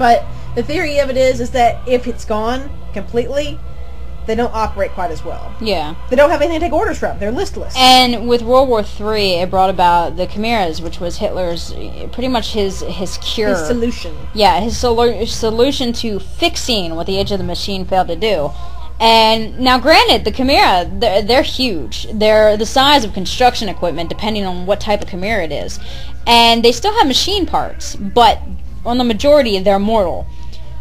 But the theory of it is that if it's gone completely, they don't operate quite as well. Yeah. They don't have anything to take orders from. They're listless. And with World War III, it brought about the chimeras, which was Hitler's, pretty much his cure. His solution. Yeah, his solution to fixing what the age of the machine failed to do. And now, granted, the chimera, they're huge. They're the size of construction equipment, depending on what type of chimera it is. And they still have machine parts, but on the majority, they're mortal.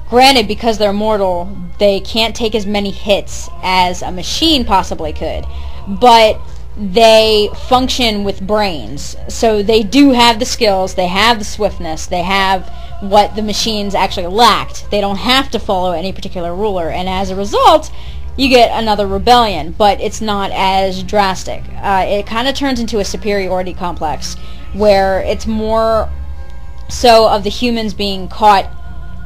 Granted, because they're mortal, they can't take as many hits as a machine possibly could. But they function with brains. So they do have the skills, they have the swiftness, they have what the machines actually lacked. They don't have to follow any particular ruler. And as a result, you get another rebellion. But it's not as drastic. It kind of turns into a superiority complex, where it's more so of the humans being caught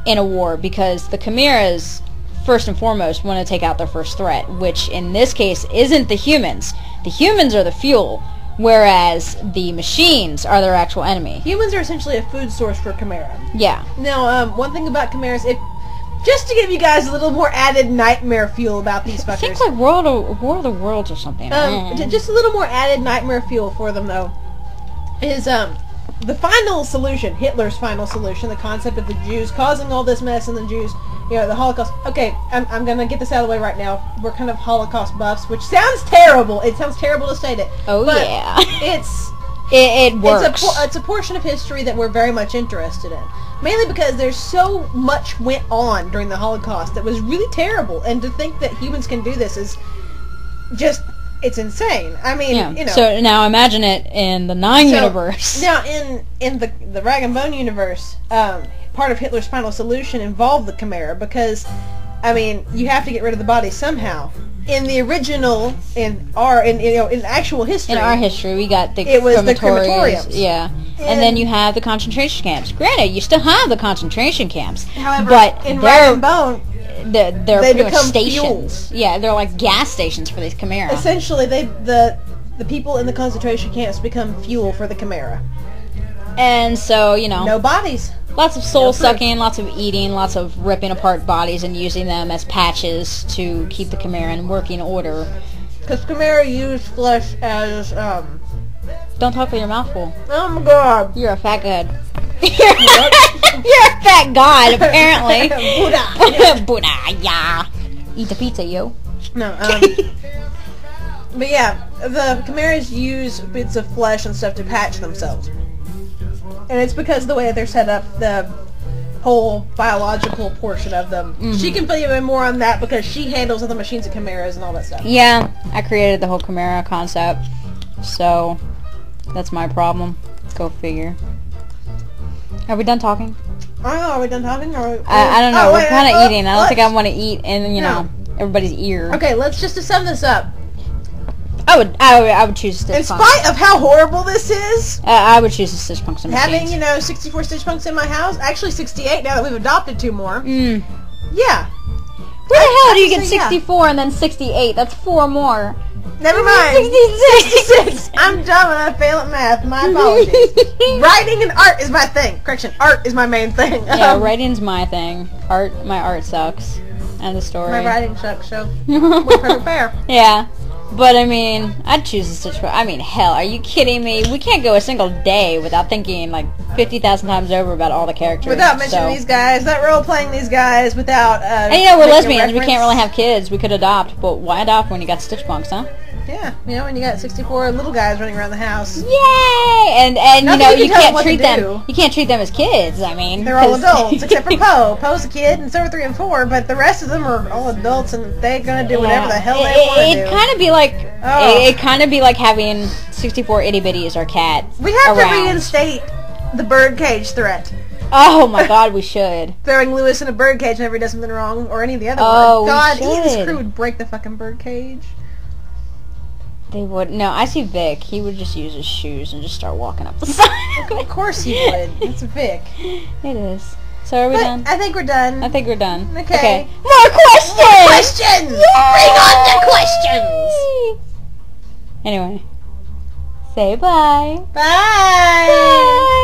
in a war, because the chimeras first and foremost want to take out their first threat, which in this case isn't the humans. The humans are the fuel, whereas the machines are their actual enemy. Humans are essentially a food source for chimera. Yeah. Now, one thing about chimeras, just to give you guys a little more added nightmare fuel about these fuckers. I think like War of the Worlds or something. Just a little more added nightmare fuel for them, though, is the final solution, Hitler's final solution, the concept of the Jews causing all this mess and the Jews, the Holocaust. Okay, I'm going to get this out of the way right now. We're kind of Holocaust buffs, which sounds terrible. It sounds terrible to state it. Oh, but yeah. It works. It's a portion of history that we're very much interested in. Mainly because there's so much went on during the Holocaust that was really terrible. And to think that humans can do this is just... It's insane. I mean, So now imagine it in the Nine universe. Now, in the RagNBone universe, part of Hitler's final solution involved the chimera because, I mean, you have to get rid of the body somehow. In the original, in actual history, in our history, we got the crematoriums. Yeah, and then you have the concentration camps. Granted, you still have the concentration camps. However, but in RagNBone, they're pretty much stations. Fuel. Yeah, they're like gas stations for these chimera. Essentially, the people in the concentration camps become fuel for the chimera. And so, no bodies. Lots of soul sucking, lots of eating, lots of ripping apart bodies and using them as patches to keep the chimera in working order. Because chimera use flesh as, Don't talk with your mouth full. Oh my god. You're a fat god. You're a fat god, apparently. Buddha. Buddha, yeah. Eat the pizza, yo. No, but yeah, the chimeras use bits of flesh and stuff to patch themselves. And it's because of the way that they're set up, the whole biological portion of them. Mm-hmm. She can fill you in more on that because she handles other machines and chimeras and all that stuff. Yeah, I created the whole chimera concept. So, that's my problem. Go figure. Are we done talking? I don't know, are we done talking? Or I don't know, we're kind of eating. I don't think I want to eat in, everybody's ear. Okay, let's just to sum this up. I would choose stitchpunks. In spite of how horrible this is, I would choose the stitchpunks and machines. Having 64 stitchpunks in my house, actually 68 now that we've adopted 2 more. Yeah. Where the hell do you get 64 and then 68? That's 4 more. Never mind. 66. I'm dumb and I fail at math. My apologies. Writing and art is my thing. Correction, art is my main thing. Yeah, writing's my thing. My art sucks. End of story. My writing sucks, so we're perfect fair. Yeah. But, I mean, I'd choose the stitchpunks. I mean, hell, are you kidding me? We can't go a single day without thinking, 50,000 times over about all the characters. Without mentioning these guys, not role-playing these guys, without, and we're lesbians. We can't really have kids. We could adopt, but why adopt when you got stitchpunks, huh? Yeah, when you got 64 little guys running around the house. Yay! And you can't treat them. You can't treat them as kids. I mean, they're all adults except for Poe. Poe's a kid, and so are 3 and 4. But the rest of them are all adults, and they're gonna do whatever the hell they want to do. It kind of be like having 64 itty bitty as our cat. We have to reinstate the birdcage threat. Oh my God, we should. Throwing Lewis in a birdcage whenever he does something wrong, or any of the other ones. God, Ian's crew would break the fucking birdcage. They would. No, I see Vic. He would just use his shoes and just start walking up the side. Of course he would. It's Vic. It is. So are we done? I think we're done. I think we're done. Okay. More questions! More questions! Yay! Bring on the questions! Anyway. Say bye. Bye! Bye!